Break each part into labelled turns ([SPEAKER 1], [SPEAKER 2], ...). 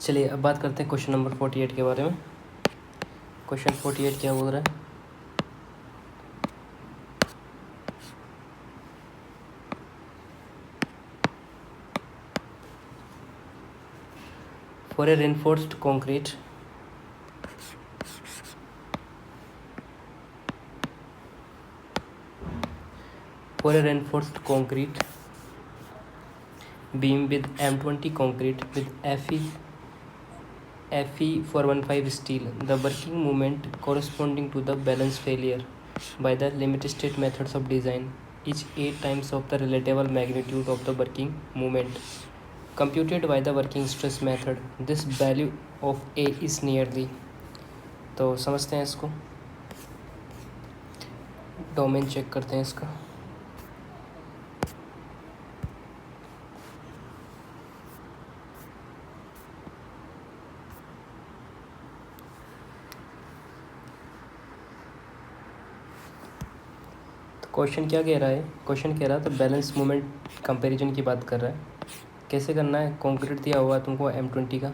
[SPEAKER 1] चलिए अब बात करते हैं क्वेश्चन नंबर 48 के बारे में। क्वेश्चन 48 क्या बोल रहा है? For a reinforced concrete beam with M20 concrete with Fe 415 steel, the working moment corresponding to the balance failure by the limit state methods of design is 8 times of the relative magnitude of the working moment computed by the working stress method. This value of A is nearly, तो समझते हैं इसको, domain check करते हैं इसका। Question क्या कह रहा है? क्वेश्चन कह रहा है तो बैलेंस मोमेंट कंपैरिजन की बात कर रहा है। कैसे करना है? कंक्रीट दिया हुआ है तुमको M20 का,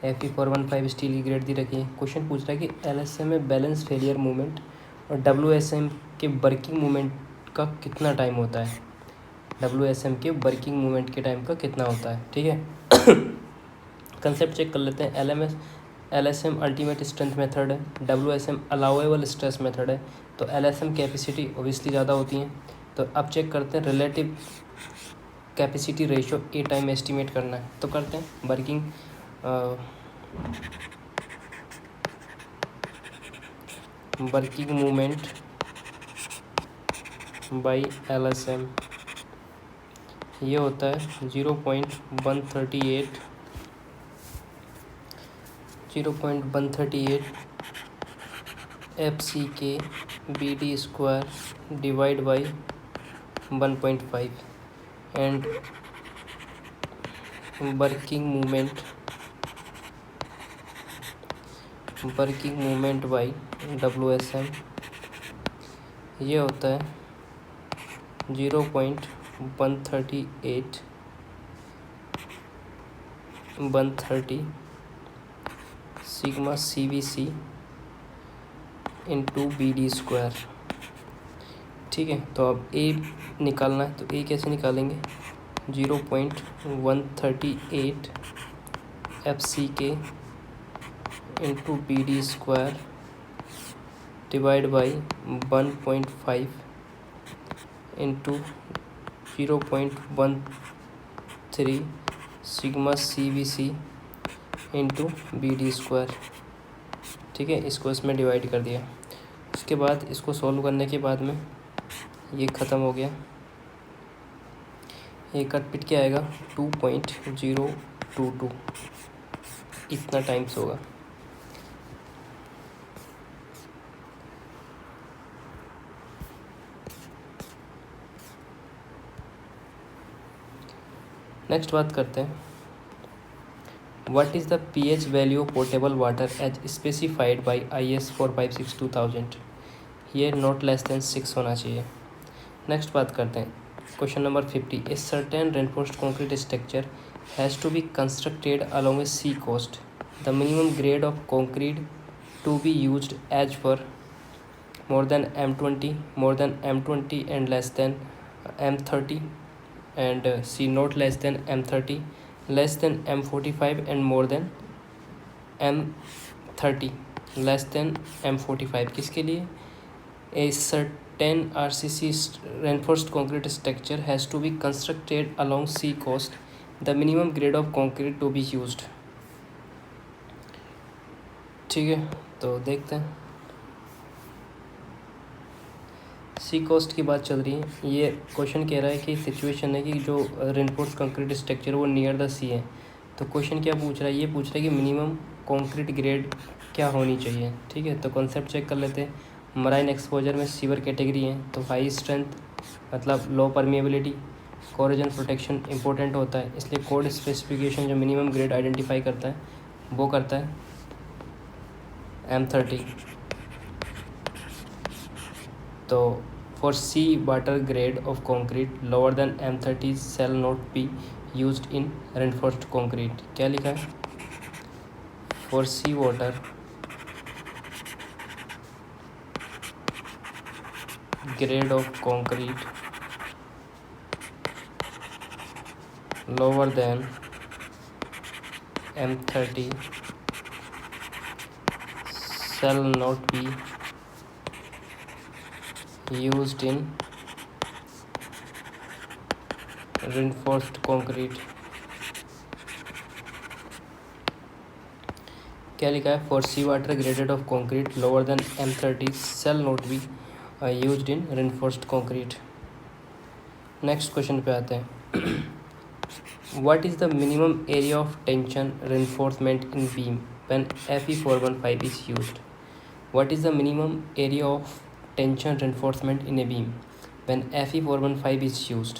[SPEAKER 1] Fe 415 स्टील की ग्रेड दी रखी है। क्वेश्चन पूछ रहा है कि LSM में बैलेंस फेलियर मोमेंट और WSM के वर्किंग मोमेंट का कितना टाइम होता है। WSM के वर्किंग मोमेंट के टाइम का कितना होता है, ठीक है। कंसेप्ट चेक कर लेते हैं। LSM अल्टीमेट स्ट्रेंथ मेथड है, WSM अलाउएबल स्ट्रेस मेथड है। तो LSM कैपेसिटी ओबियसली ज़्यादा होती है। तो अब चेक करते हैं relative capacity ratio A time estimate करना है। तो करते हैं वर्किंग मूवमेंट बाई LSM, ये होता है 0.138 FCK BD square divide by 1.5 and working movement by WSM, ये होता है 0.130 sigma CVC into BD square, ठीक है। तो अब ए निकालना है, तो ए कैसे निकालेंगे? 0.138 FCK into BD square divide by 1.5 into 0.13 sigma CVC into BD square, ठीक है। इसको इसमें डिवाइड कर दिया। उसके बाद इसको सॉल्व करने के बाद में ये ख़त्म हो गया। ये कट पिट क्या आएगा? 2.022, इतना टाइम्स होगा। नेक्स्ट बात करते हैं, what is the pH value of portable water as specified by IS 456/2000, ये नॉट लेस देन 6 होना चाहिए। नेक्स्ट बात करते हैं question number 50, a certain reinforced concrete structure has to be constructed along a sea coast, the minimum grade of concrete to be used as per more than M20 and less than M30, and C not less than M30, less than M45 and more than M30, less than M45। किसके लिए? A certain RCC reinforced concrete structure has to be constructed along sea coast, the minimum grade of concrete to be used, ठीक है। तो देखते हैं, सी coast की बात चल रही है। ये क्वेश्चन कह रहा है कि सिचुएशन है कि जो रेनफोर्स्ड कंक्रीट स्ट्रक्चर वो नियर द सी है। तो क्वेश्चन क्या पूछ रहा है? ये पूछ रहा है कि मिनिमम कंक्रीट ग्रेड क्या होनी चाहिए, ठीक है। तो कॉन्सेप्ट चेक कर लेते हैं। मराइन एक्सपोजर में सीवर कैटेगरी है, तो हाई स्ट्रेंथ मतलब लो परमिएबिलिटी, कोरोजन प्रोटेक्शन इंपॉर्टेंट होता है, इसलिए कोड स्पेसिफिकेशन जो मिनिमम ग्रेड आइडेंटिफाई करता है वो करता है M30। तो for C water grade of concrete lower than M30 shall not be used in reinforced concrete, क्या लिखा है? for seawater grade of concrete lower than M30 shall not be used in reinforced concrete। क्या लिखा है? For sea water graded of concrete lower than M30 shall not be used in reinforced concrete। Next question पे आते हैं। What is the minimum area of tension reinforcement in beam when Fe415 is used? What is the minimum area of tension reinforcement in a beam when Fe415 is used?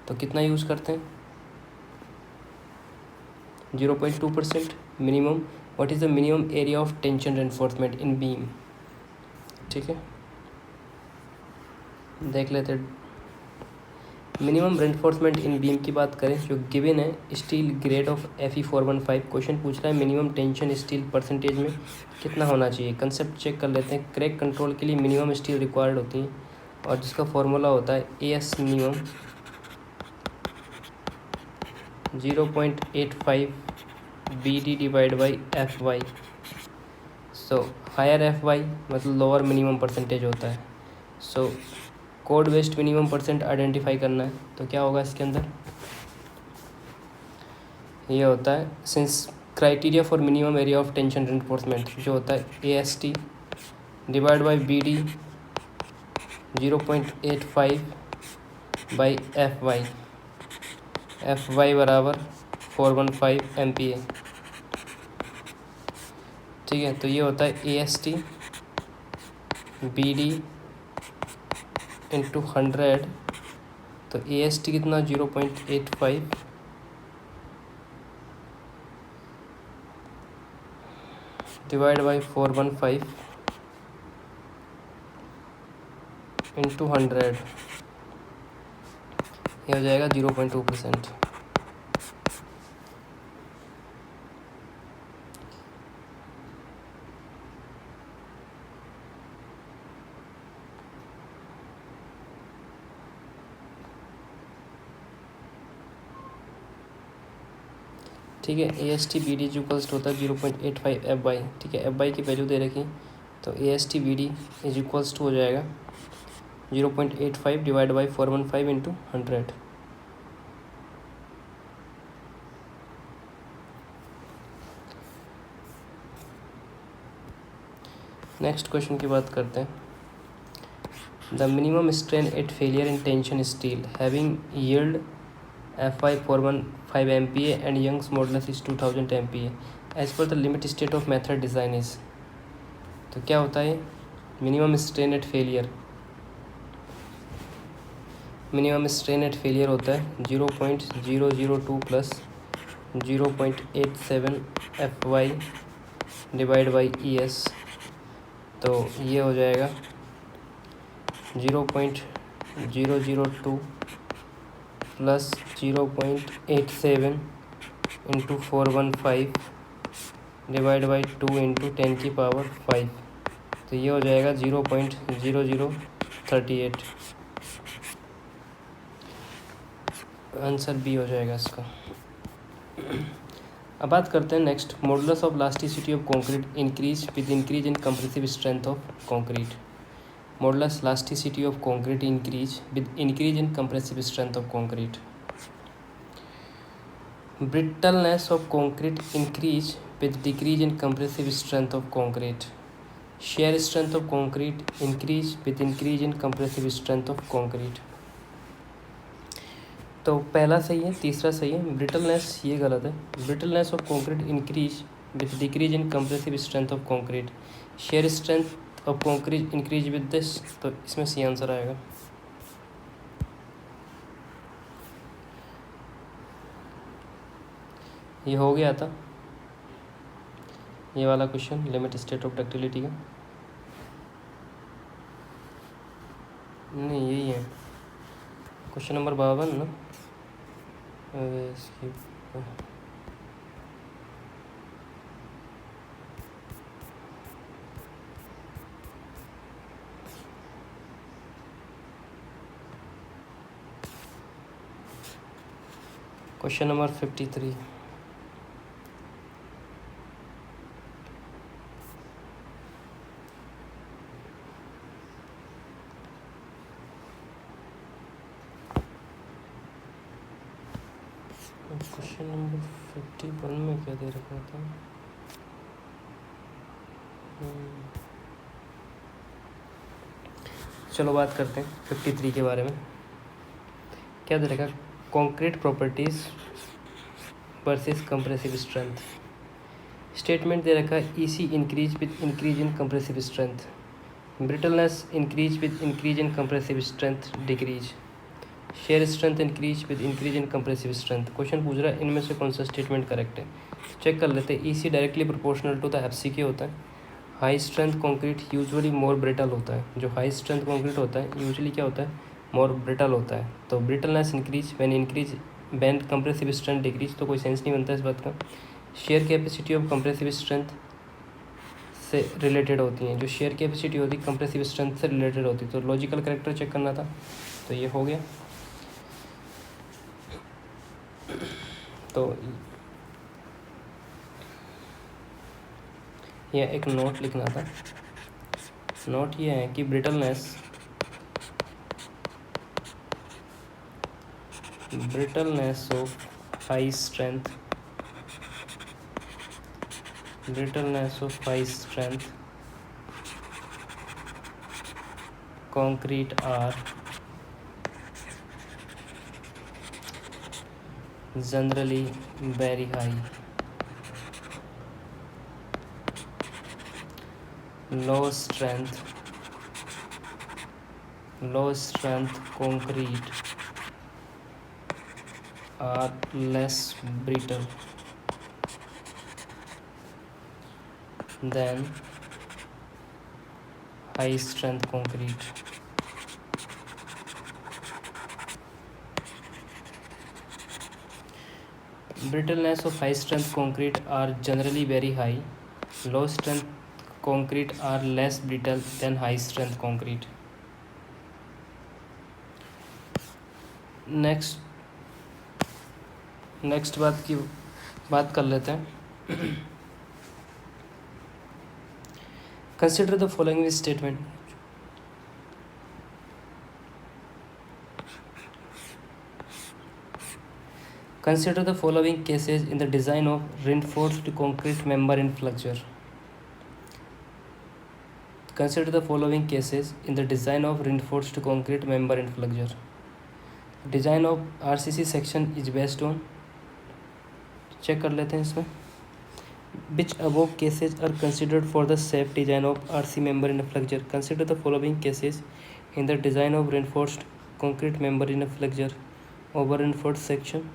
[SPEAKER 1] तो कितना use करते हैं? 0.2% minimum. What is the minimum area of tension reinforcement in beam? ठीक है, देख लेते हैं। Minimum reinforcement इन beam की बात करें जो गिवन है, steel grade of Fe415। Question पूछ रहा है मिनिमम टेंशन स्टील परसेंटेज में कितना होना चाहिए। कंसेप्ट चेक कर लेते हैं। क्रैक कंट्रोल के लिए मिनिमम स्टील रिक्वायर्ड होती है और जिसका फॉर्मूला होता है AS minimum 0.85 BD divide by FY। So higher FY मतलब लोअर मिनिमम परसेंटेज होता है। So code west minimum percent identify करना है, तो क्या होगा इसके अंदर? ये होता है since criteria for minimum area of tension reinforcement जो होता है AST divide by BD 0.85 by FY बराबर 415 MPa। ठीक है, तो ये होता है AST BD इंटू 100। तो AST कितना? 0.85 डिवाइड बाई 415 इंटू 100, ये हो जाएगा 0.2%। ठीक है, AST BD इक्वल्स होता है 0.85 FY। ठीक है, FY की वैल्यू दे रखी, तो AST BD is equals to हो जाएगा 0.85 divide by 415 into 100। Next question की बात करते हैं। The minimum strain at failure in tension steel having yield Fi415 MPa and Young's modulus is 2000 MPa as per the limit state of method design is। तो क्या होता है minimum strain at failure? Minimum strain at failure होता है 0.002 plus 0.87 FY divide by ES। तो ये हो जाएगा 0.002 plus 0.87 into 415 divide by 2 into 10 की पावर 5। तो ये हो जाएगा 0.0038। आंसर बी हो जाएगा इसका। अब बात करते हैं next. Modulus of elasticity of concrete increase with increase in compressive strength of concrete. Modulus elasticity of concrete increase with increase in compressive strength of concrete। Brittleness of concrete increase with decrease in compressive strength of concrete। Shear strength of concrete increase with increase in compressive strength of concrete। तो पहला सही है, तीसरा सही है। Brittleness ये गलत है। Brittleness of concrete increase with decrease in compressive strength of concrete. Shear strength of concrete increase with this, तो इसमें सी आंसर आएगा। ये हो गया था ये वाला question limit state of ductility का। नहीं, यही है क्वेश्चन नंबर 52 ना। इसकी क्वेश्चन नंबर 53। क्वेश्चन नंबर 51 में क्या दे रखा था? चलो बात करते हैं 53 के बारे में। क्या दे रखा? Concrete properties versus compressive strength. Statement दे रखा है EC increase with increase in compressive strength, brittleness increase with increase in compressive strength decrease, shear strength increase with increase in compressive strength. क्वेश्चन पूछ रहा है इनमें से कौन सा स्टेटमेंट करेक्ट है। चेक कर लेते हैं। EC directly proportional to the FCK होता है। High strength concrete usually more brittle होता है। जो हाई स्ट्रेंथ कंक्रीट होता है यूजुअली क्या होता है? मोर ब्रिटल होता है। तो brittleness increase when compressive strength decrease, तो कोई सेंस नहीं बनता इस बात का। Share capacity of compressive strength से रिलेटेड होती हैं। जो शेयर कैपेसिटी होती है कंप्रेसिव स्ट्रेंथ से रिलेटेड होती है। तो लॉजिकल करेक्टर चेक करना था, तो ये हो गया। तो यह एक नोट लिखना था। नोट ये है कि brittleness of high strength concrete are generally very high. Low strength concrete are less brittle than high strength concrete. Brittleness of high strength concrete are generally very high. Low strength concrete are less brittle than high strength concrete. Next बात कर लेते हैं। Consider the following statement. Consider the following cases in the design of reinforced concrete member in flexure. Consider the following cases in the design of reinforced concrete member in flexure. Design of RCC section is based on, check कर लेते हैं इसमें, which above cases are considered for the safe design of RC member in a flexure. Consider the following cases in the design of reinforced concrete member in a flexure. Over reinforced section.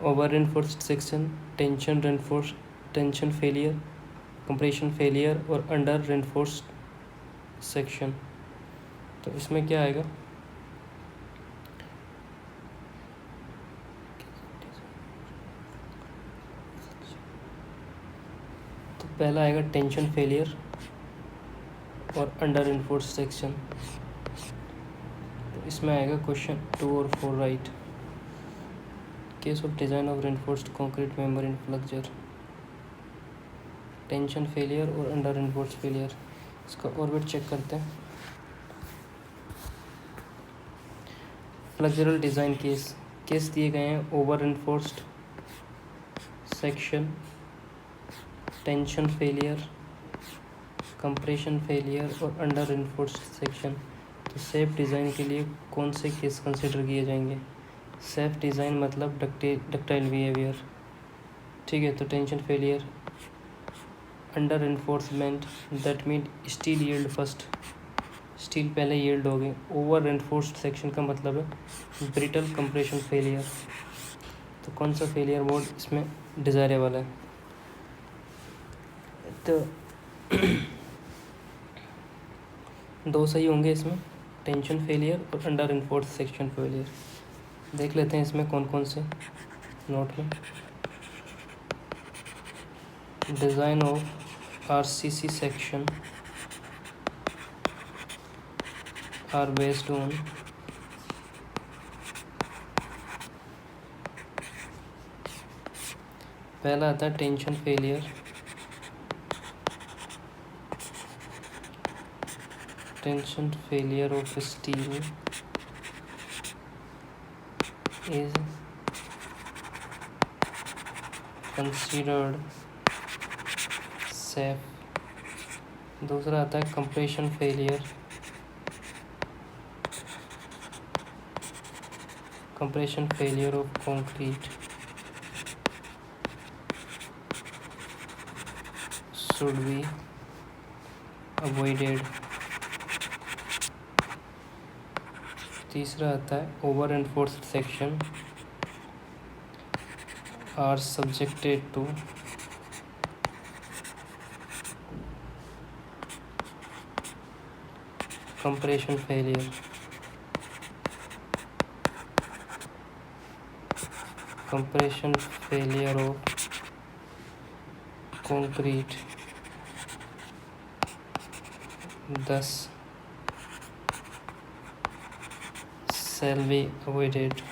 [SPEAKER 1] Over reinforced section, tension failure, compression failure और under reinforced section। तो इसमें क्या आएगा? तो पहला आएगा tension failure और under reinforced section. तो इसमें आएगा क्वेश्चन 2 और 4 right. Case of design of reinforced concrete member in flexure, tension failure और अंडर reinforced फेलियर। इसका ऑर्बिट चेक करते हैं। फ्लेक्सुरल डिज़ाइन केस दिए गए हैं over reinforced section, tension failure, compression failure और अंडर reinforced सेक्शन। तो सेफ डिज़ाइन के लिए कौन से केस कंसिडर किए जाएंगे? सेफ डिज़ाइन मतलब डक्टाइल बिहेवियर, ठीक है। तो tension failure, under reinforcement that mean steel yield first, steel पहले यील्ड हो गई। ओवर रेनफोर्स्ड सेक्शन का मतलब है ब्रिटल कंप्रेशन फेलियर। तो कौन सा फेलियर मोड इसमें डिज़ायरेबल है? तो दो सही होंगे इसमें, टेंशन फेलियर और अंडर रेनफोर्स्ड सेक्शन फेलियर। देख लेते हैं इसमें कौन कौन से नोट में। design of RCC section are based on पहला आता है tension failure, tension failure of steel is considered safe। दूसरा आता है compression failure, compression failure of concrete should be avoided। तीसरा आता है over enforced section are subjected to compression failure। compression failure of concrete thus shall be avoided।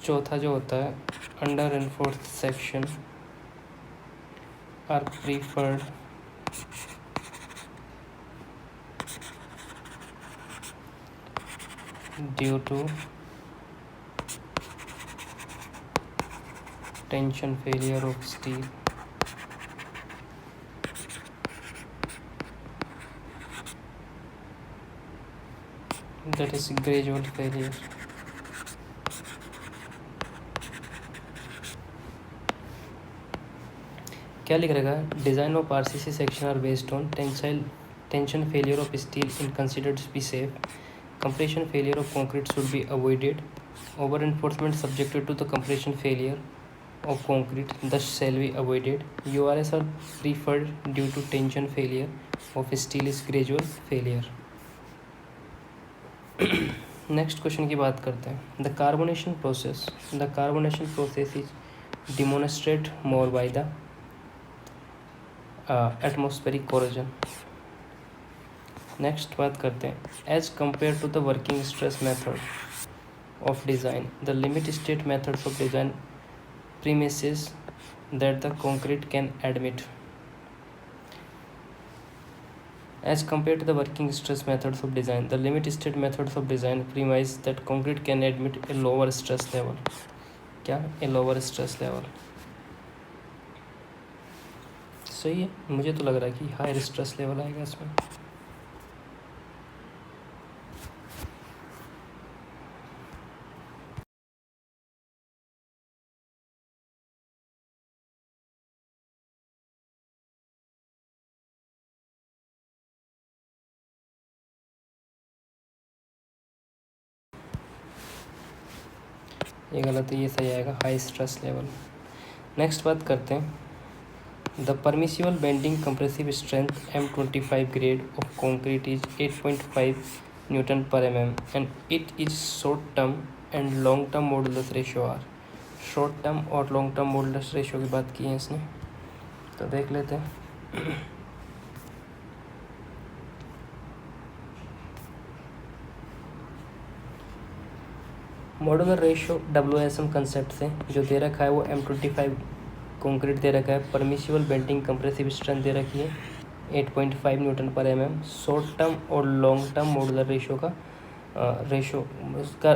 [SPEAKER 1] चौथा जो होता है under enforced section are preferred due to tension failure of steel. that is gradual failure। क्या लिख रहेगा? Design of RCC section are based on tension failure of steel in considered to be safe. Compression failure of concrete should be avoided. Over enforcement subjected to the compression failure of concrete thus shall be avoided। URS are preferred due to tension failure of steel is gradual failure। Next question की बात करते हैं। The carbonation process is demonstrate more by the atmospheric corrosion. Next बात करते हैं as compare to the working stress method of design the limit state methods of design premises that the concrete can admit। As compared to the working stress methods of design, the limit state methods of design premise that concrete can admit a lower stress level। क्या? a lower stress level। सही है, मुझे तो लग रहा है कि higher stress level आएगा इसमें। ये गलत है, ये सही आएगा हाई स्ट्रेस लेवल। नेक्स्ट बात करते हैं the permissible bending compressive strength M25 grade of concrete is 8.5 newton per mm and it is short term and long term modulus ratio are. Short term और लॉन्ग टर्म मॉडुलस रेशियो की बात की है इसने, तो देख लेते हैं। मॉडुलर रेशियो WSM कंसेप्ट से जो दे रखा है वो M25 कंक्रीट दे रखा है। परमिसिबल बेंडिंग कंप्रेसिव स्ट्रेंथ दे रखी है 8.5 newton per mm। Short term और लॉन्ग टर्म मॉडुलर रेशियो का रेशियो उसका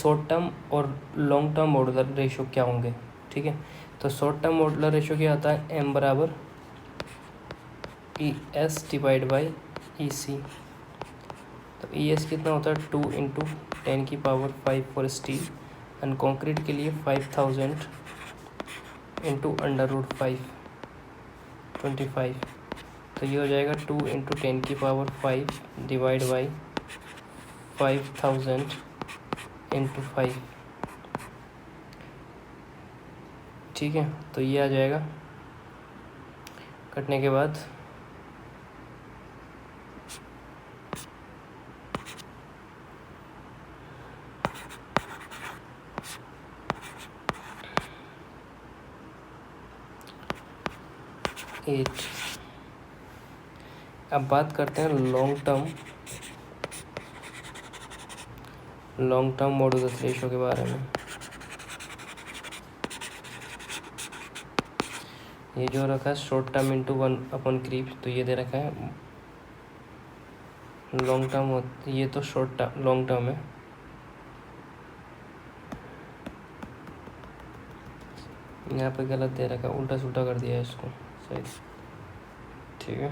[SPEAKER 1] शॉर्ट टर्म और लॉन्ग टर्म मॉडुलर रेशियो क्या होंगे, ठीक है। तो शॉर्ट टर्म मॉडुलर रेशियो क्या आता है? M बराबर ES डिवाइड बाई EC। तो ES कितना होता है? 2 इंटू 10 की power 5 for steel and concrete के लिए 5000 इंटू √5 25। तो ये हो जाएगा 2 इंटू 10 की पावर 5 डिवाइड बाई 5000 इंटू 5, ठीक है। तो ये आ जाएगा कटने के बाद 1 8। अब बात करते हैं लॉन्ग टर्म मॉडुलस रेशो के बारे में। ये जो रखा है शॉर्ट टर्म इंटू 1/क्रीप, तो ये दे रखा है लॉन्ग टर्म, ये तो लॉन्ग टर्म है। यहाँ पे गलत दे रखा है, उल्टा सुल्टा कर दिया है इसको, सही, ठीक है।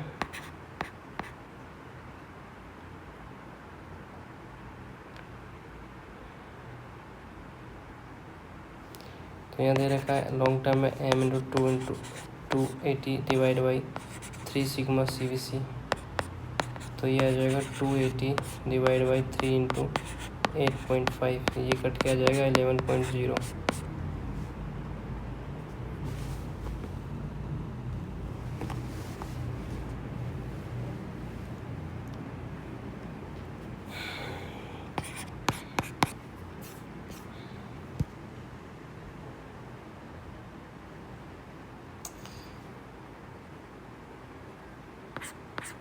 [SPEAKER 1] तो यहाँ दे रखा है लॉन्ग टर्म में m into 280 divide by 3 sigma CVC, तो ये आ जाएगा 280 डिवाइड बाई 3 इंटू 8.5, ये कट के आ जाएगा 11.0।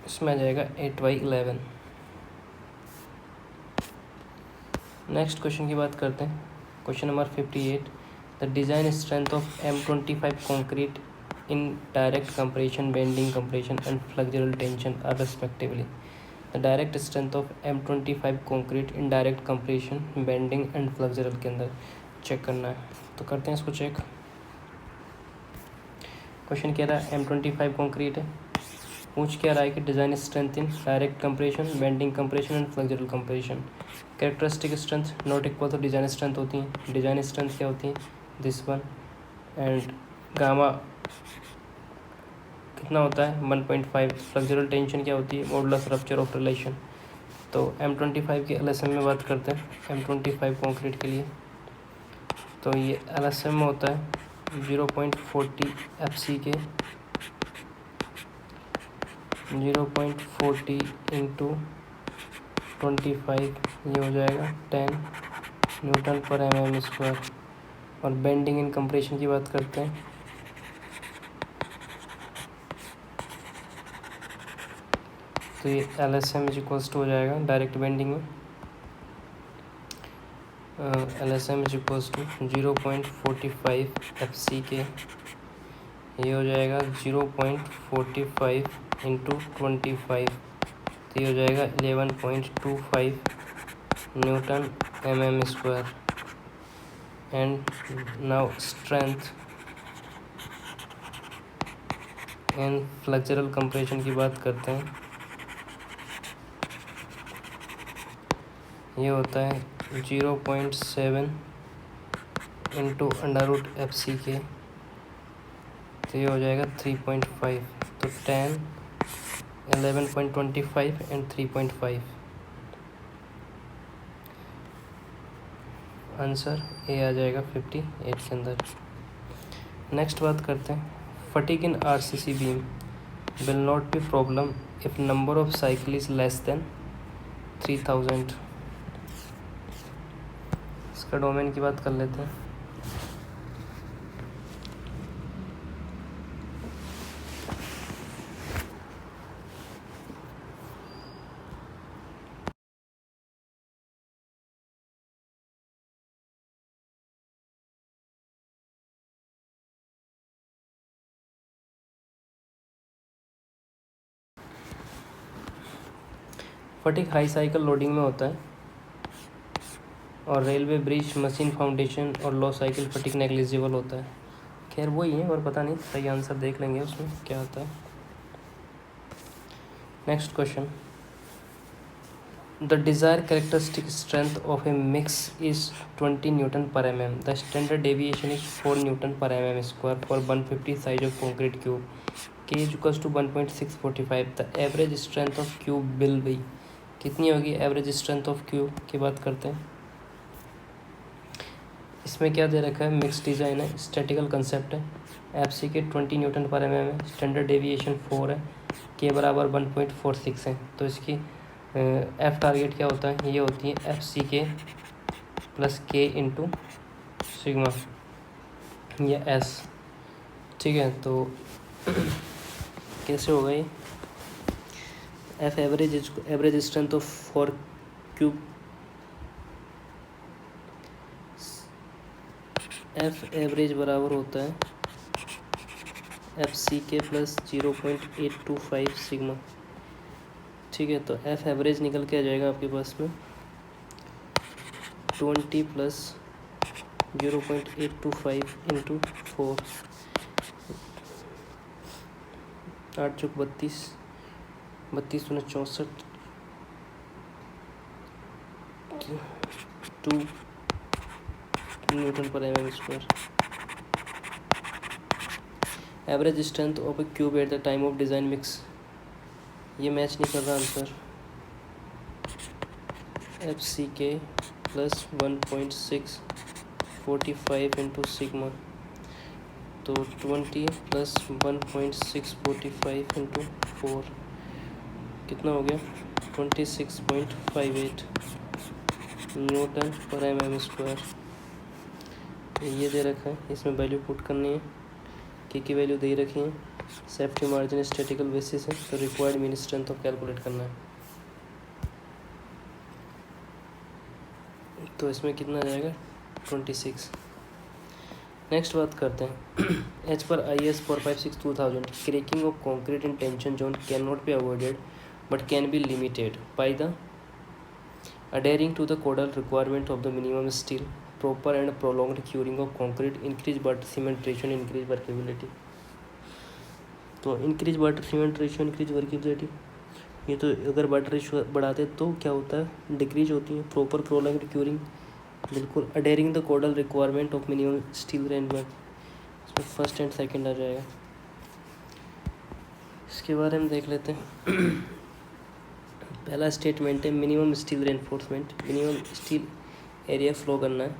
[SPEAKER 1] इसमें आ जाएगा 8/11। नेक्स्ट क्वेश्चन की बात करते हैं, question number 58। The design strength of M25 concrete in direct compression, bending compression and flexural tension are respectively. The direct strength of M25 concrete in direct compression, bending and flexural के अंदर check करना है, तो करते हैं इसको check. Question कह रहा है M25 कॉन्क्रीट है, पूछ क्या रहा है कि design strength in direct compression, bending compression and flexural compression. Characteristic strength not equal तो डिज़ाइन स्ट्रेंथ होती है। डिज़ाइन स्ट्रेंथ क्या होती है, दिस वन, एंड गामा कितना होता है 1.5। फ्लेक्सुरल टेंशन क्या होती है, मॉडुलस रप्चर ऑफ रिलेशन। तो M25 के LSM में बात करते हैं, M25 कॉन्क्रीट के लिए, तो ये LSM में होता है 0.40 FC के 0.40 इंटू 25, ये हो जाएगा 10 न्यूटन पर mm²। और बेंडिंग इन कंप्रेशन की बात करते हैं, तो ये LSM इज इक्वल्स टू हो जाएगा डायरेक्ट बेंडिंग में LSM is equals to 0.45 FC के, ये हो जाएगा 0.45 इंटू 25, तो ये हो जाएगा 11.25 Newton mm²। And now strength and flexural compression की बात करते हैं, ये होता है 0.7 इंटू √FC के, तो ये हो जाएगा 3.5, तो 10 11.25 एंड 3.5, आंसर ए आ जाएगा 58 के अंदर। नेक्स्ट बात करते हैं, fatigue in RCC beam will not be problem if number of cycle is less than 3000। इसका डोमेन की बात कर लेते हैं। फटीग हाई साइकिल लोडिंग में होता है, और रेलवे ब्रिज, मशीन फाउंडेशन और लो साइकिल फटीग नेग्लिजिबल होता है। खैर वही है, और पता नहीं, सही आंसर देख लेंगे उसमें क्या होता है। Next question, the desire characteristic strength of a mix is 20 newton per mm। The standard deviation is 4 newton per mm² for 150 size of concrete cube. K is equals to 1.645। The average strength of cube will be, कितनी होगी average strength of cube की बात करते हैं। इसमें क्या दे रखा है, मिक्स डिज़ाइन है, स्टैटिकल कंसेप्ट है, FC के 20 न्यूटन पर mm है, स्टैंडर्ड डेविएशन 4 है, K बराबर 1.46 है। तो इसकी F टारगेट क्या होता है, ये होती है FC plus K into sigma या S, ठीक है। तो कैसे होगा ये? F average strength of for cube, F average बराबर होता है एफ सी के प्लस 0.825 सिग्मा। ठीक है, तो एफ एवरेज निकल के आ जाएगा आपके पास में 20 प्लस 0.825 इंटू 4, 8 चौक 32, 32 दूनी 64, 2 Newton per mm square. Average strength of A cube at the time of design mix, ये मैच नहीं कर रहा आंसर। एफ सी के प्लस 1.645 इंटू सिग्मा, तो 20 प्लस 1.645 इंटू 4 कितना हो गया 26.58 न्यूटन पर mm स्क्वायर। ये दे रखा है, इसमें वैल्यू पुट करनी है, की वैल्यू दे रखी है, सेफ्टी मार्जिन स्टैटिकल बेसिस है, तो required mean strength of calculate करना है। तो इसमें कितना आ जाएगा 26। नेक्स्ट बात करते हैं as per IS 456/2000 cracking of concrete in tension zone can not be avoided but can be limited by the adhering to the codal requirement of the minimum steel, proper and prolonged curing of concrete, increase butter cement ratio, increase workability। तो increase water cement ratio, increase workability, ये तो अगर water ratio बढ़ाते तो क्या होता है, decrease होती है। प्रॉपर प्रोलॉन्ग्ड क्यूरिंग, बिल्कुल adhering the codal requirement of minimum steel रेनवर्क, इसमें फर्स्ट एंड सेकंड आ जाएगा। इसके बारे में देख लेते हैं। पहला स्टेटमेंट है minimum steel reinforcement, minimum steel area flow करना है,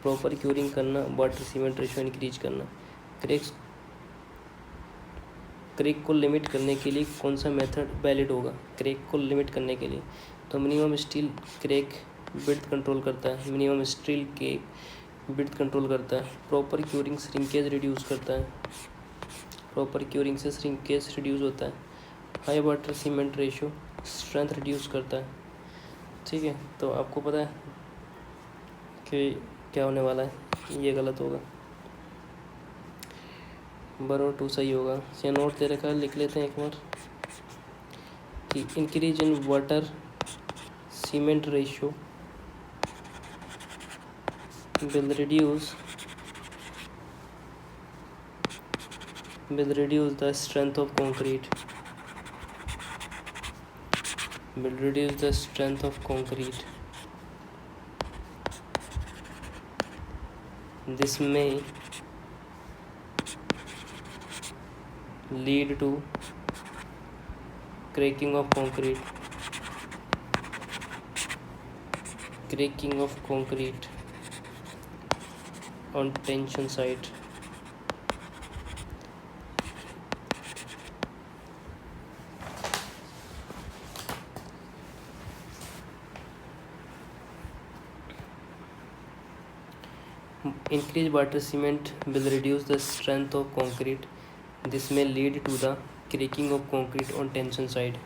[SPEAKER 1] प्रॉपर क्यूरिंग करना, वाटर सीमेंट रेशियो इंक्रीज करना। क्रेक को लिमिट करने के लिए कौन सा मेथड वैलिड होगा? क्रेक को लिमिट करने के लिए तो minimum steel crack width control करता है, मिनिमम स्टील के विड्थ कंट्रोल करता है, प्रॉपर क्यूरिंग श्रिंकेज रिड्यूस करता है, प्रॉपर क्यूरिंग से श्रिंकेज रिड्यूस होता है, high water cement ratio strength reduce करता है। ठीक है, तो आपको पता है कि क्या होने वाला है, ये गलत होगा, बराबर 2 सही होगा। ये नोट दे रखा है, लिख लेते हैं एक बार कि increase in water cement ratio will reduce the strength of concrete, will reduce the strength of concrete. This may lead to cracking of concrete on tension side. Increased water cement will reduce the strength of concrete. This may lead to the cracking of concrete on tension side.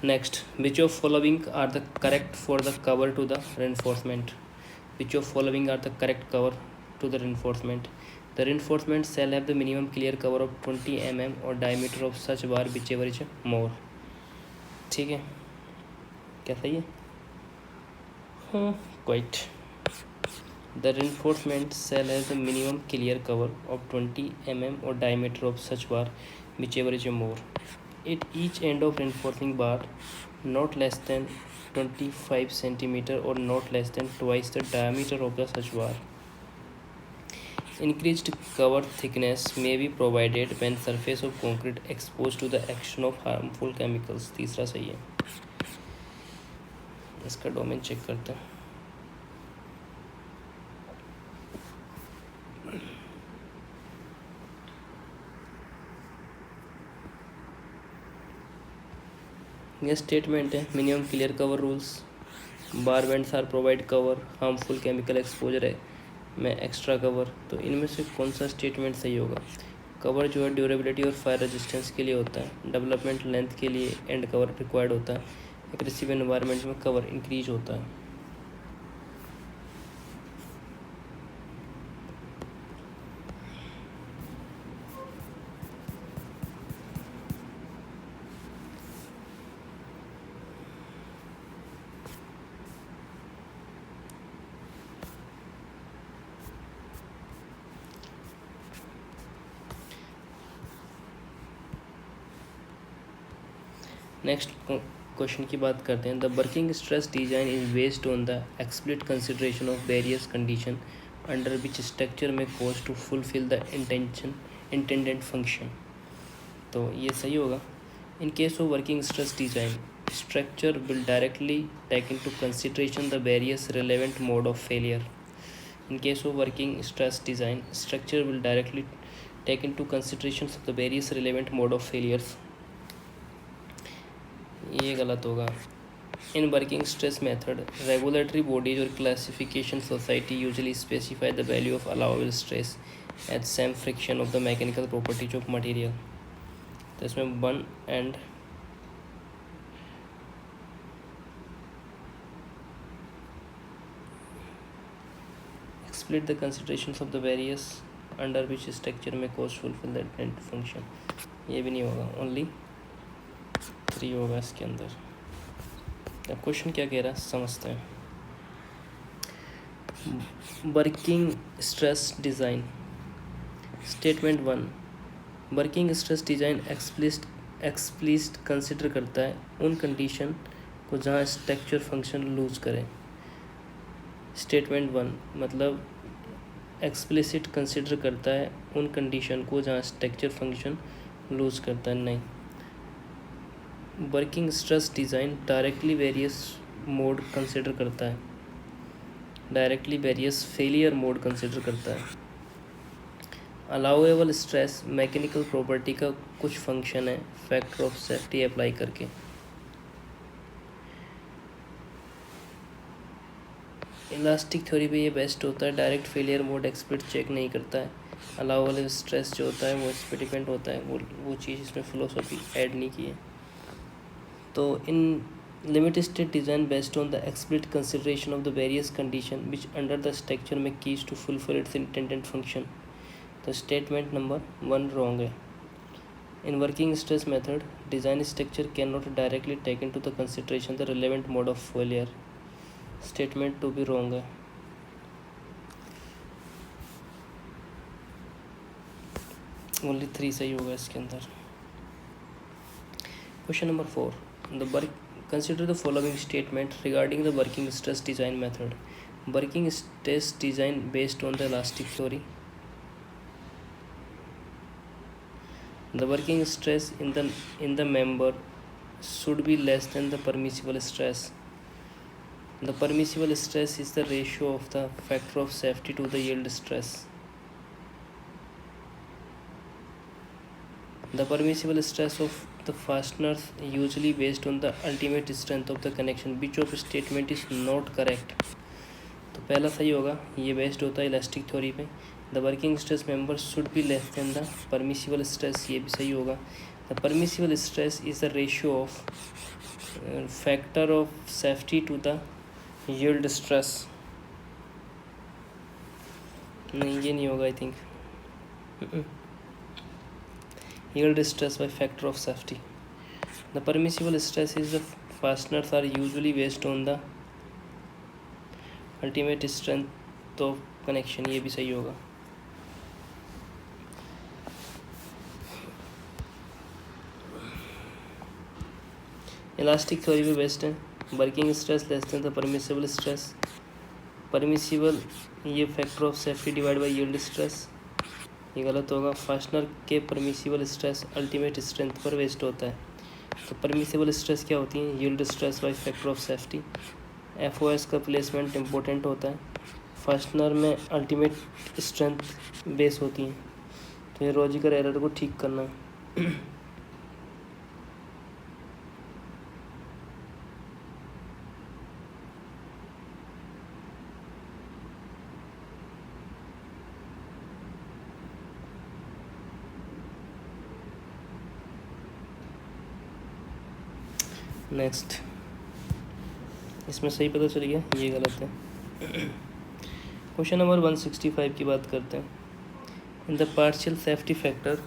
[SPEAKER 1] Next, which of following are the correct for the cover to the reinforcement? Which of following are the correct cover to the reinforcement? The reinforcement shall have the minimum clear cover of 20 mm or diameter of such bar whichever is more. ठीक है, क्या सही है? हाँ, quite. The reinforcement shall have the minimum clear cover of 20 mm or diameter of such bar whichever is more. At each end of reinforcing bar, not less than 25 centimeter or not less than twice the diameter of the such bar. Increased cover thickness may be provided when surface of concrete exposed to the action of harmful chemicals. तीसरा सही है, इसका domain check करते हैं। यह statement है minimum clear cover rules bar bands are provide cover, harmful chemical exposure है में एक्स्ट्रा कवर। तो इनमें से कौन सा स्टेटमेंट सही होगा? कवर जो है ड्यूरेबिलिटी और फायर रेजिस्टेंस के लिए होता है, डेवलपमेंट लेंथ के लिए एंड कवर रिक्वायर्ड होता है, एग्रेसिव एनवायरनमेंट में कवर इंक्रीज होता है। नेक्स्ट क्वेश्चन की बात करते हैं। The working stress design is based on the explicit consideration of various condition under which structure may cause to fulfill the intended function. तो ये सही होगा। In case of working stress design, structure will directly take into consideration the various relevant mode of failure. In case of working stress design, structure will directly take into consideration of the various relevant mode of failures. ये गलत होगा। In working stress method, regulatory bodies or classification society usually specify the value of allowable stress at same friction of the mechanical properties of material. तो इसमें 1 and split the considerations of the various under which structure may cause fulfill the intent function। ये भी नहीं होगा, only 3 होगा इसके अंदर। अब क्वेश्चन क्या कह रहा है समझते हैं। Working stress design statement 1, working stress design explicit consider करता है उन कंडीशन को जहाँ स्ट्रक्चर फंक्शन लूज करे। स्टेटमेंट 1 मतलब एक्सप्लिसिट कंसिडर करता है उन कंडीशन को जहाँ स्ट्रक्चर फंक्शन लूज करता है, नहीं। Working stress design directly various mode consider करता है, directly various failure mode consider करता है। अलाउएबल स्ट्रेस मैकेनिकल प्रॉपर्टी का कुछ फंक्शन है फैक्टर ऑफ सेफ्टी अप्लाई करके। इलास्टिक थ्योरी पे ये बेस्ट होता है, direct failure mode expert check नहीं करता है। अलाउएबल स्ट्रेस जो होता है वो इस पर डिपेंड होता है, वो चीज़ इसमें फिलोसफी ऐड नहीं की है। तो in limit state design based on the explicit consideration of the various condition which under the structure may cease to fulfill its intended function. तो स्टेटमेंट नंबर 1 रॉन्ग है। In working stress method design structure can not directly take into the consideration the relevant mode of failure. Statement 2 भी wrong है। Only 3 सही होगा इसके अंदर। Question number 4, the work consider the following statement regarding the working stress design method. Working stress design based on the elastic theory. The working stress in the member should be less than the permissible stress. The permissible stress is the ratio of the factor of safety to the yield stress. The permissible stress of the fasteners usually based on the ultimate strength of the connection. Which of statement is not correct? तो पहला सही होगा, ये based होता है elastic theory पे। The working stress member should be less than the permissible stress, ये भी सही होगा। The permissible stress is the ratio of factor of safety to the yield stress. नहीं, ये नहीं होगा I think. Yield stress by factor of safety. The permissible stress is the fasteners are usually based on the ultimate strength of connection, ये भी सही होगा। Elastic theory पे based है। Working stress less than the permissible stress. Permissible ये factor of safety divide by yield stress, ये गलत होगा। फास्टनर के परमिसिबल स्ट्रेस अल्टीमेट स्ट्रेंथ पर बेस्ड होता है। तो परमिसिबल स्ट्रेस क्या होती है? Yield stress by factor of safety. FOS का प्लेसमेंट इम्पोर्टेंट होता है। फास्टनर में अल्टीमेट स्ट्रेंथ बेस होती है। तो ये लॉजिकल एरर को ठीक करना है। नेक्स्ट, इसमें सही पता चल गया, ये गलत है। क्वेश्चन नंबर 165 की बात करते हैं। In the partial safety factor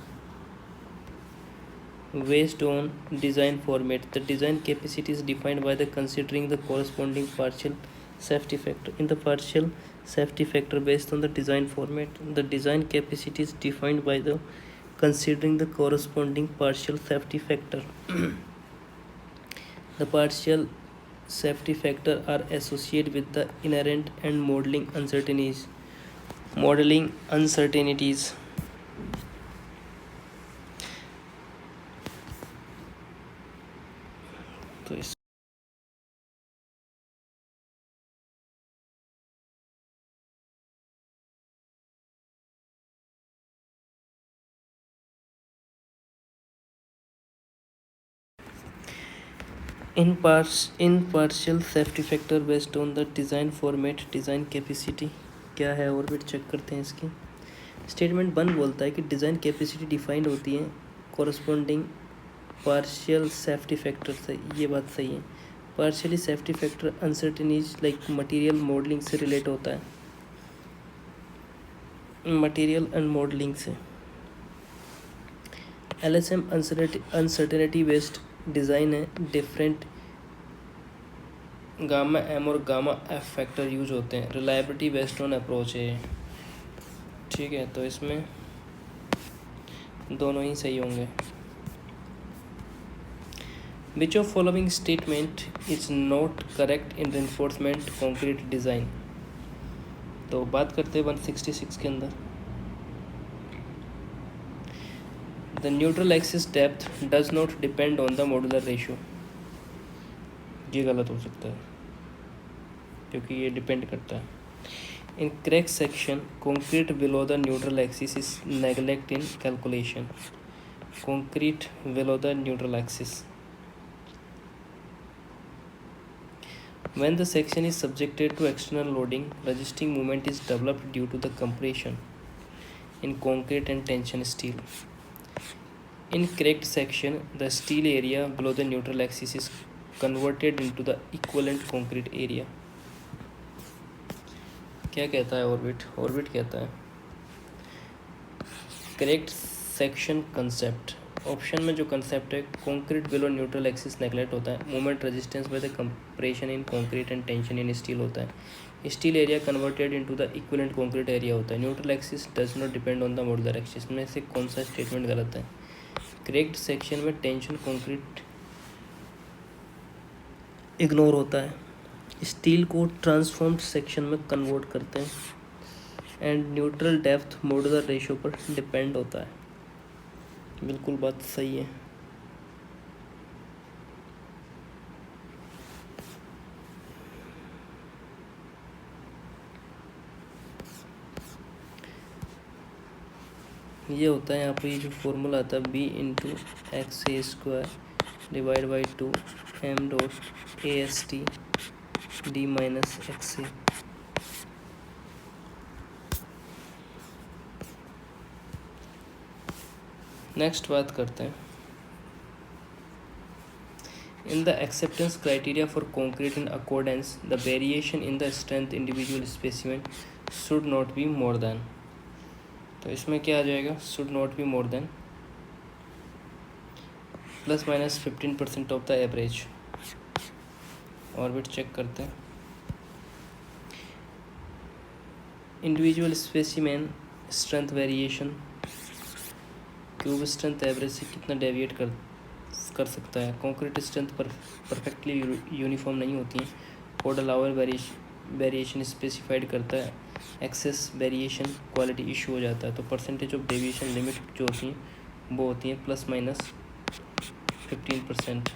[SPEAKER 1] based on design format, the design capacity is defined by the considering the corresponding partial safety factor. In the partial safety factor based on the design format, the design capacity is defined by the considering the corresponding partial safety factor. The partial safety factor are associated with the inherent and modeling uncertainties. तो इस in partial safety factor based on the design format, design capacity क्या है, orbit check करते हैं इसकी। Statement 1 बोलता है कि डिज़ाइन कैपेसिटी डिफाइंड होती है कॉरस्पॉन्डिंग पार्शियल सेफ्टी फैक्टर से। ये बात सही है। Partially safety factor uncertainties like material modelling से रिलेट होता है, मटेरियल एंड मॉडलिंग से। LSM अनसर्टेनिटी बेस्ड डिज़ाइन है, डिफरेंट गामा एम और गामा एफ फैक्टर यूज होते हैं। रिलायबिलिटी बेस्ड ऑन अप्रोच है, ठीक है, तो इसमें दोनों ही सही होंगे। विच of following statement is not correct in reinforcement concrete design. तो बात करते हैं 166 के अंदर। The neutral axis depth does not depend on the modular ratio. ये गलत हो सकता है क्योंकि ये डिपेंड करता है। In crack section concrete below the neutral axis is neglect in calculation. Concrete below the neutral axis. When the section is subjected to external loading, resisting moment is developed due to the compression in concrete and tension steel. In cracked section, the steel area below the neutral axis is converted into the equivalent concrete area. क्या कहता है orbit? Orbit कहता है correct section concept. Option में जो concept है, concrete below neutral axis neglect होता है, moment resistance by the compression in concrete and tension in steel होता है, steel area converted into the equivalent concrete area होता है, neutral axis does not depend on the modular axis. में से कौन सा स्टेटमेंट गलत है? करेक्ट सेक्शन में टेंशन कंक्रीट इग्नोर होता है, स्टील को ट्रांसफॉर्म्ड सेक्शन में कन्वर्ट करते हैं, and neutral depth modular ratio पर डिपेंड होता है। बिल्कुल बात सही है। ये होता है यहाँ पर, ये जो फॉर्मूला आता है B/(x² divide by 2 m.AST d-XA। Next बात करते हैं। In the acceptance criteria for concrete in accordance the variation in the strength individual specimen should not be more than. तो इसमें क्या आ जाएगा? Should not be more than ±15% of the average. ऑर्बिट check करते हैं। Individual specimen strength variation, cube strength average से कितना डेविएट कर सकता है। कंक्रीट स्ट्रेंथ परफेक्टली यूनिफॉर्म नहीं होती हैं, कोड अलाउर वेरिएशन स्पेसिफाइड करता है, एक्सेस वेरिएशन क्वालिटी इशू हो जाता है। तो परसेंटेज ऑफ डेविएशन लिमिट जो होती हैं वो होती हैं ±15%।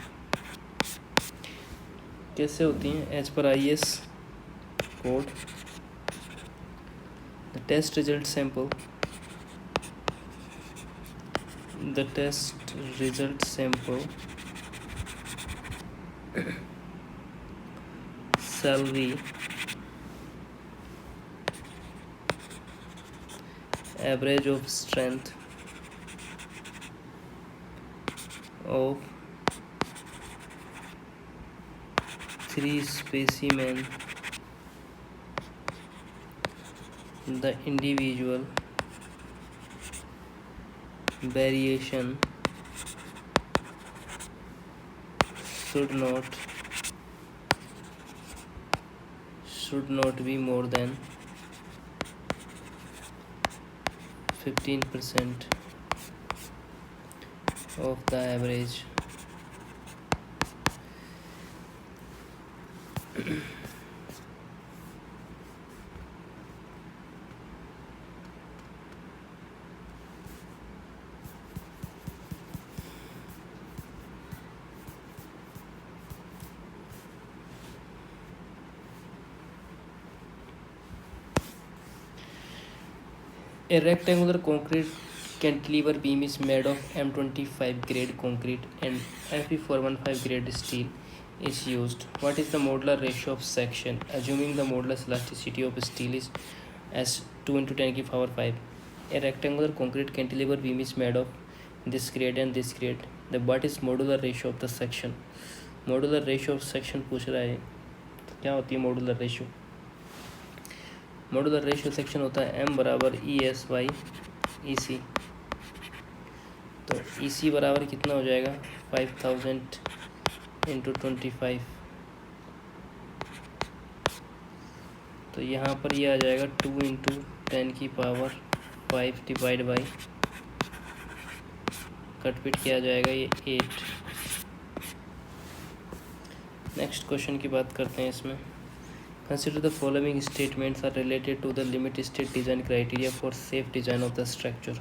[SPEAKER 1] कैसे होती हैं? As per IS code, the test result sample shall be average of strength of 3 specimen, the individual variation should not be more than 15% of the average. A rectangular concrete cantilever beam is made of M25 grade concrete and Fe415 grade steel is used. What is the modular ratio of section? Assuming the modulus elasticity of steel is as 2 into 10 की power 5. A rectangular concrete cantilever beam is made of this grade and this grade. The what is modular ratio of the section? Modular ratio of section पूछ रहा है, क्या होती है modular ratio? Modular ratio section होता है m बराबर E S by E सी। तो ई सी बराबर कितना हो जाएगा 5000 इंटू 25। तो यहाँ पर ये आ जाएगा 2 इंटू 10 की पावर 5 डिवाइड बाई कटपिट किया जाएगा ये 8। नेक्स्ट क्वेश्चन की बात करते हैं इसमें। Consider the following statements are related to the limit state design criteria for safe design of the structure.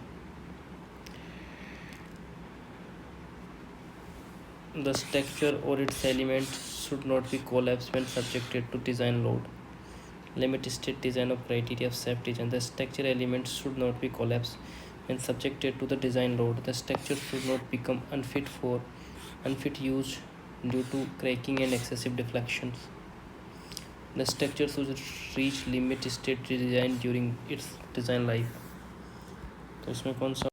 [SPEAKER 1] The structure or its elements should not be collapsed when subjected to design load. Limit state design of criteria of safe design. The structure elements should not be collapsed when subjected to the design load. The structure should not become unfit use due to cracking and excessive deflections. The structure should reach limit state design during its design life. तो इसमें कौन सा?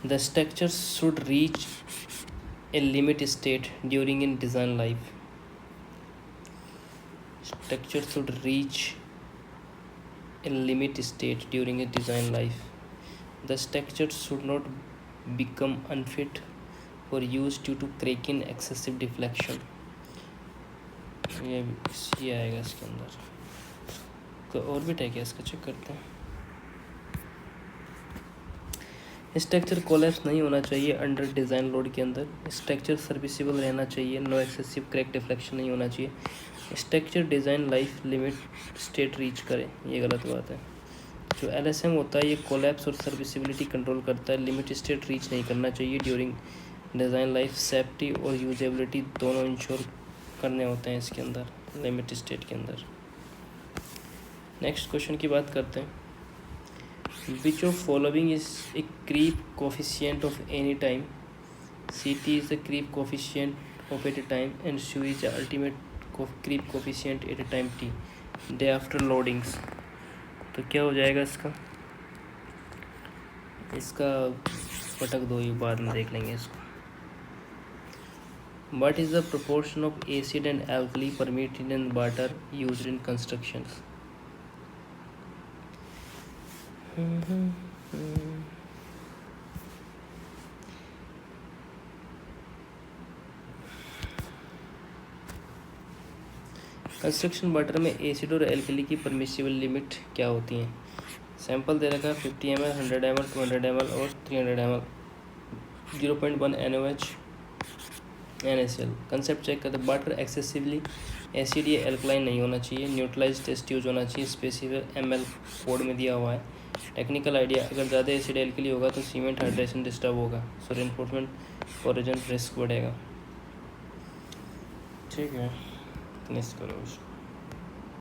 [SPEAKER 1] The structure should reach a limit state during its design life. Structure should reach a limit state during its design life. The structure should not become unfit for use due to cracking, excessive deflection. ये आएगा इसके अंदर। कोई और भी tag है इसका, check करते हैं। स्ट्रक्चर कोलैप्स नहीं होना चाहिए अंडर डिज़ाइन लोड के अंदर। स्ट्रक्चर सर्विसेबल रहना चाहिए, नो एक्सेसिव क्रैक डिफ्लेक्शन नहीं होना चाहिए। Structure design life limit state reach करे, ये गलत बात है। जो LSM होता है ये कोलैप्स और सर्विसिबिलिटी कंट्रोल करता है, लिमिट स्टेट रीच नहीं करना चाहिए ड्यूरिंग डिज़ाइन लाइफ। सेफ्टी और यूजेबिलिटी दोनों इंश्योर करने होते हैं इसके अंदर, लिमिट स्टेट के अंदर। नेक्स्ट क्वेश्चन की बात करते हैं। Which of following is a creep coefficient of any time? CT is the creep coefficient of at a time and SU is the ultimate creep coefficient at a time T day after loadings. तो क्या हो जाएगा इसका पटक दो, ये बाद में देख लेंगे इसको। What is the proportion of acid and alkali permitted in water used in constructions? Construction water में एसिड और एल्कली की परमिसिबल लिमिट क्या होती हैं? सैंपल दे रखा है 50 ml, 100 ml, 200 ml और 300 ml, 0.1 NaOH NaCl। Concept check करते, वाटर एक्सेसिवली एसिड या एल्कलाइन नहीं होना चाहिए, न्यूट्रलाइज टेस्ट यूज होना चाहिए, स्पेसिफिक ml कोड में दिया हुआ है। टेक्निकल आइडिया, अगर ज़्यादा एसिड एल्कली होगा तो सीमेंट हाइड्रेशन डिस्टर्ब होगा, सो रेनफोर्समेंट कोरोजन रिस्क बढ़ेगा। ठीक है, फिनिश करो।